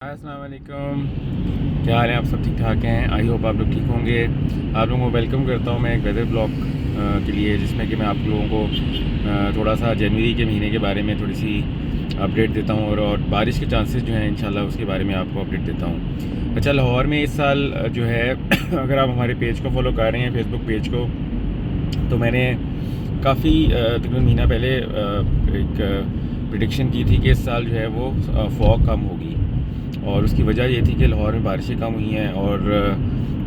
अस्सलाम वालेकुम। क्या हाल है? आप सब ठीक ठाक हैं? आई होप आप लोग ठीक होंगे। आप लोगों को वेलकम करता हूँ मैं एक वेदर ब्लॉग के लिए, जिसमें कि मैं आप लोगों को थोड़ा सा जनवरी के महीने के बारे में थोड़ी सी अपडेट देता हूँ और बारिश के चांसेस जो हैं इंशाल्लाह उसके बारे में आपको अपडेट देता हूँ। अच्छा, लाहौर में इस साल जो है अगर आप हमारे पेज को फॉलो कर रहे हैं, फेसबुक पेज को, तो मैंने काफ़ी तकरीबन महीना पहले एक प्रिडिक्शन की थी कि इस साल जो है वो फॉग कम होगी, और उसकी वजह ये थी कि लाहौर में बारिशें कम हुई हैं और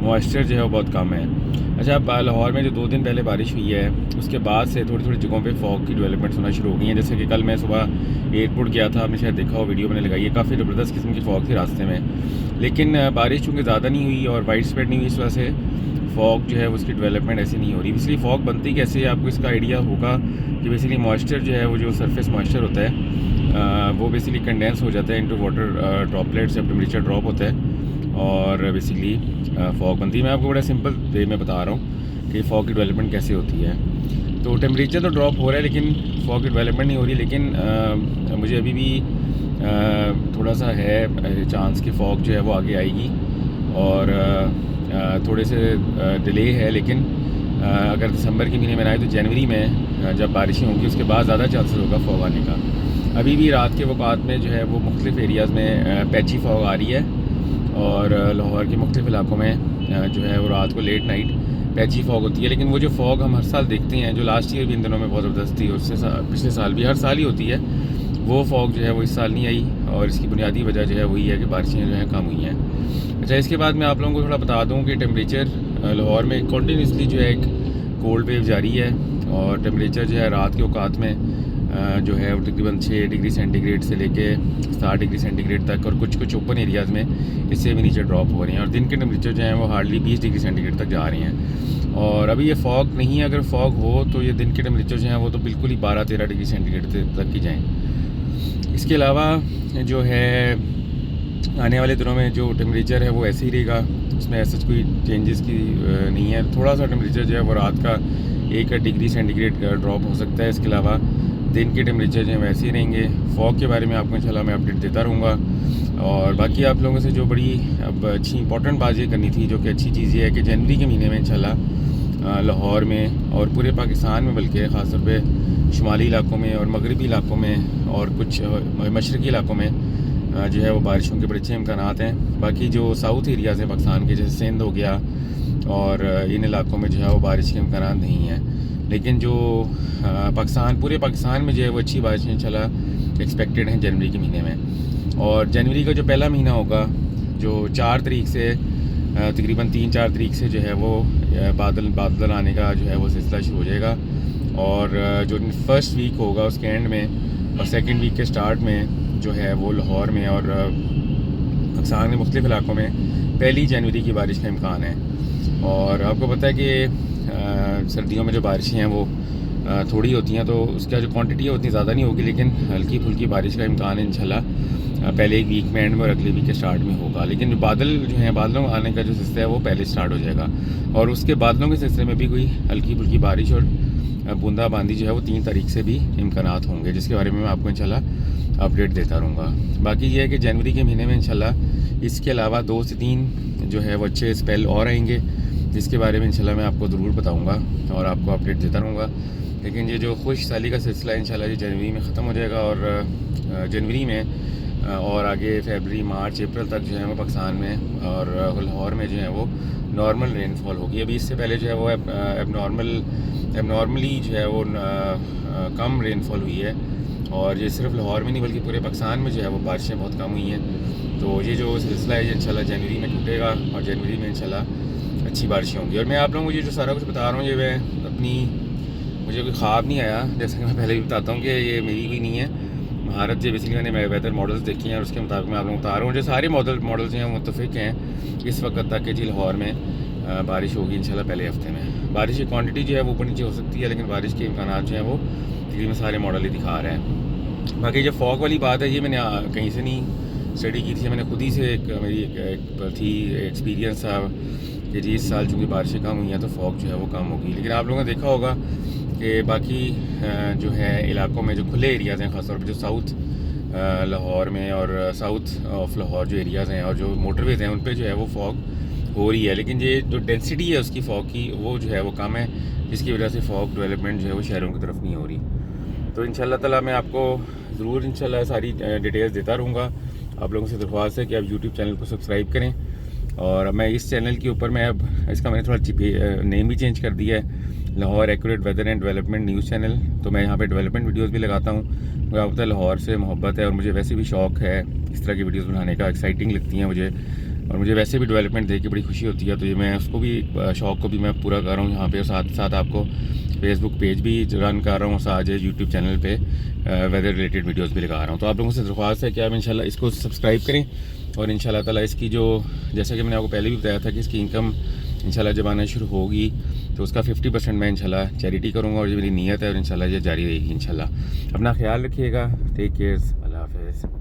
मॉइस्चर जो है वो बहुत कम है। अच्छा, अब लाहौर में जो 2 दिन पहले बारिश हुई है उसके बाद से थोड़ी थोड़ी जगहों पे फॉग की डेवलपमेंट होना शुरू हो गई है। जैसे कि कल मैं सुबह एयरपोर्ट गया था, आपने शायद देखा हो, वीडियो मैंने लगाई है, काफ़ी ज़बरदस्त किस्म की फॉग थी रास्ते में, लेकिन बारिश चूँकि ज़्यादा नहीं हुई और वाइड स्प्रेड नहीं हुई, इस वजह से फॉग जो है उसकी डेवलपमेंट ऐसी नहीं हो रही। इसलिए फॉग बनती कैसे है आपको इसका आइडिया होगा कि बेसिकली मॉइस्चर जो है वो जो सरफेस मॉइस्चर होता है वो बेसिकली कंडेंस हो जाता है इनटू वाटर ड्रॉपलेट्स जब टेम्परेचर ड्रॉप होता है और बेसिकली फॉग बनती है। मैं आपको बड़ा सिंपल वे में बता रहा हूँ कि फॉग की डेवलपमेंट कैसे होती है। तो टेम्परेचर तो ड्रॉप हो रहा है लेकिन फॉग की डेवलपमेंट नहीं हो रही, लेकिन मुझे अभी भी थोड़ा सा है चांस कि फॉग जो है वो आगे आएगी और थोड़े से डिले है, लेकिन अगर दिसंबर के महीने में आए तो जनवरी में जब बारिशें होंगी उसके बाद ज़्यादा चांसेस होगा फॉग आने का। अभी भी रात के वक़्त में जो है वो मुख्तलिफ़ एरियाज़ में पैची फॉग आ रही है और लाहौर के मुख्तलिफ़ इलाकों में जो है वो रात को लेट नाइट पैची फॉग होती है। लेकिन वो जो फॉग हम हर साल देखते हैं, जो लास्ट ईयर भी इन दिनों में बहुत ज़बरदस्त थी, उससे पिछले साल भी हर साल ही होती है, वो फॉग जो है वो इस साल नहीं आई और इसकी बुनियादी वजह जो है वही है कि बारिशें जो हैं कम हुई हैं। अच्छा, इसके बाद मैं आप लोगों को थोड़ा बता दूँ कि टेम्परेचर लाहौर में कंटिन्यूसली जो है एक कोल्ड वेव जारी है और टेम्परेचर जो है रात के औकात में जो है वो तकरीबन 6 डिग्री सेंटीग्रेड से लेके 7 डिग्री सेंटीग्रेड तक, और कुछ कुछ ओपन एरियाज़ में इससे भी नीचे ड्रॉप हो रही हैं, और दिन के टेम्परेचर जो हैं वो हार्डली 20 डिग्री सेंटीग्रेड तक जा रही हैं। और अभी ये फॉग नहीं है, अगर फॉग हो तो ये दिन के टेम्परेचर जो हैं वो तो बिल्कुल ही 12-13 डिग्री सेंटीग्रेड तक की जाएँ। इसके अलावा जो है आने वाले दिनों में जो टेम्परेचर है वो ऐसे ही रहेगा, उसमें ऐसा कोई चेंजेस की नहीं है। थोड़ा सा टेम्परेचर जो है वो रात का 1 डिग्री सेंटीग्रेड ड्रॉप हो सकता है, इसके अलावा दिन के टेम्परेचर जो है वैसे ही रहेंगे। फॉग के बारे में आपको इंशाल्लाह मैं अपडेट देता रहूँगा। और बाकी आप लोगों से जो बड़ी अब अच्छी इंपॉर्टेंट बात ये करनी थी, जो कि अच्छी चीज़ ये है कि जनवरी के महीने में इंशाल्लाह लाहौर में और पूरे पाकिस्तान में, बल्कि ख़ास तौर पे शुमाली इलाकों में और मगरबी इलाकों में और कुछ मशरक़ी इलाकों में जो है वो बारिशों के बड़े अच्छे इम्कानात हैं। बाकी जो साउथ एरियाज़ हैं पाकिस्तान के, जैसे सिंध हो गया, और इन इलाकों में जो है वो बारिश के इम्कानात नहीं हैं, लेकिन जो पाकिस्तान, पूरे पाकिस्तान में जो है वो अच्छी बारिशें इंशाल्लाह एक्सपेक्टेड हैं जनवरी के महीने में। और जनवरी का जो पहला महीना होगा, जो 4 तारीख से तकरीबन 3-4 तारीख से जो है वो बादल आने का जो है वो सिलसिला शुरू हो जाएगा, और जो फर्स्ट वीक होगा उसके एंड में और सेकेंड वीक के स्टार्ट में जो है वो लाहौर में और पाकिस्तान के मुख्तलिफ़ इलाकों में 1 जनवरी की बारिश का इम्कान है। और आपको पता है कि सर्दियों में जो बारिशें हैं वो थोड़ी होती हैं, तो उसका जो क्वांटिटी है उतनी ज़्यादा नहीं होगी, लेकिन हल्की फुल्की बारिश का इम्कान है इंशाल्लाह पहले एक वीक में एंड में और अगले वीक के स्टार्ट में होगा। लेकिन जो बादल जो हैं, बादलों आने का जो सिलसिला है वो पहले स्टार्ट हो जाएगा, और उसके बादलों के सिलसिले में भी कोई हल्की फुल्की बारिश और बूंदाबांदी जो है वो 3 तारीख से भी इम्कानात होंगे, जिसके बारे में मैं आपको इंशाल्लाह अपडेट देता रहूँगा। बाकी ये है कि जनवरी के महीने में इंशाल्लाह इसके अलावा 2 से 3 जो है वो अच्छे स्पेल और आएंगे, जिसके बारे में इंशाल्लाह मैं आपको ज़रूर बताऊँगा और आपको अपडेट देता रहूँगा। लेकिन ये जो खुश साली का सिलसिला इंशाल्लाह ये जनवरी में ख़त्म हो जाएगा, और जनवरी में और आगे फरवरी, मार्च, अप्रैल तक जो है वो पाकिस्तान में और लाहौर में जो है वो नॉर्मल रेनफॉल होगी। अभी इससे पहले जो है वो एबनॉर्मली जो है वो कम रेनफॉल हुई है, और ये सिर्फ लाहौर में नहीं बल्कि पूरे पाकिस्तान में जो है वो बारिशें बहुत कम हुई हैं। तो ये जो सिलसिला है ये इंशाल्लाह जनवरी में टूटेगा और जनवरी में इंशाल्लाह अच्छी बारिशें होंगी। और मैं आप लोगों को ये जो सारा कुछ बता रहा हूँ, ये मैं अपनी, मुझे कोई ख्वाब नहीं आया, जैसे कि मैं पहले भी बताता हूँ कि ये मेरी कोई नहीं है महारत। ये बेसिकली मैंने वेदर मॉडल्स देखे हैं और उसके मुताबिक मैं आप लोगों को बता रहा हूँ। जो सारे मॉडल्स हैं वो मुत्तफ़िक़ हैं इस वक्त तक कि जी लाहौर में बारिश होगी इंशाल्लाह पहले हफ्ते में। बारिश की क्वांटिटी जो है वो ऊपर नीचे हो सकती है, लेकिन बारिश के इम्कानात जो हैं वो तकरीबन सारे मॉडल ही दिखा रहे हैं। बाकी जो फॉग वाली बात है ये मैंने कहीं से नहीं स्टडी की थी, मैंने खुद ही से मेरी एक थी एक्सपीरियंस था कि जी इस साल चूँकि बारिशें कम हुई हैं तो फॉग जो है वो कम होगी। लेकिन आप लोगों ने देखा होगा कि बाकी जो है इलाकों में जो खुले एरियाज़ हैं, ख़ासतौर पर जो साउथ लाहौर में और साउथ ऑफ लाहौर जो एरियाज़ हैं और जो मोटरवेज़ हैं उन पे जो है वो फॉग हो रही है, लेकिन ये जो डेंसिटी है उसकी फॉग की वो जो है वो कम है, जिसकी वजह से फॉग डेवलपमेंट जो है वो शहरों की तरफ नहीं हो रही। तो इंशाल्लाह ताला मैं आपको ज़रूर इंशाल्लाह सारी डिटेल्स देता रहूँगा। आप लोगों से दरख्वास्त है कि आप यूट्यूब चैनल को सब्सक्राइब करें। और मैं इस चैनल के ऊपर मैं अब इसका मैंने थोड़ा नेम भी चेंज कर दिया है, Lahore accurate weather and development news channel. तो मैं यहाँ पे डेवलपमेंट वीडियोस भी लगाता हूँ। मुझे आपको पता है लाहौर से मोहब्बत है और मुझे वैसे भी शौक़ है इस तरह की वीडियोस बनाने का, एक्साइटिंग लगती हैं मुझे, और मुझे वैसे भी डेवलपमेंट देख के बड़ी खुशी होती है। तो ये मैं उसको भी शौक़ को भी मैं पूरा कर रहा हूँ यहाँ पे, साथ साथ आपको फेसबुक पेज भी रन कर रहा हूँ, साथ यूट्यूब चैनल पे वेदर रिलेटेड वीडियोस भी लगा रहा हूँ। तो आप लोगों से दरख्वास्त है कि आप इंशाल्लाह इसको सब्सक्राइब करें और इंशाल्लाह ताला इसकी जो, जैसा कि मैंने आपको पहले भी बताया था कि इसकी इनकम इंशाल्लाह जब आना शुरू होगी तो उसका 50% मैं इंशाल्लाह चैरिटी करूँगा, और ये मेरी नीयत है और इंशाल्लाह ये जारी रहेगी इंशाल्लाह। अपना ख्याल रखिएगा, टेक केयर, अल्लाह हाफ़िज़।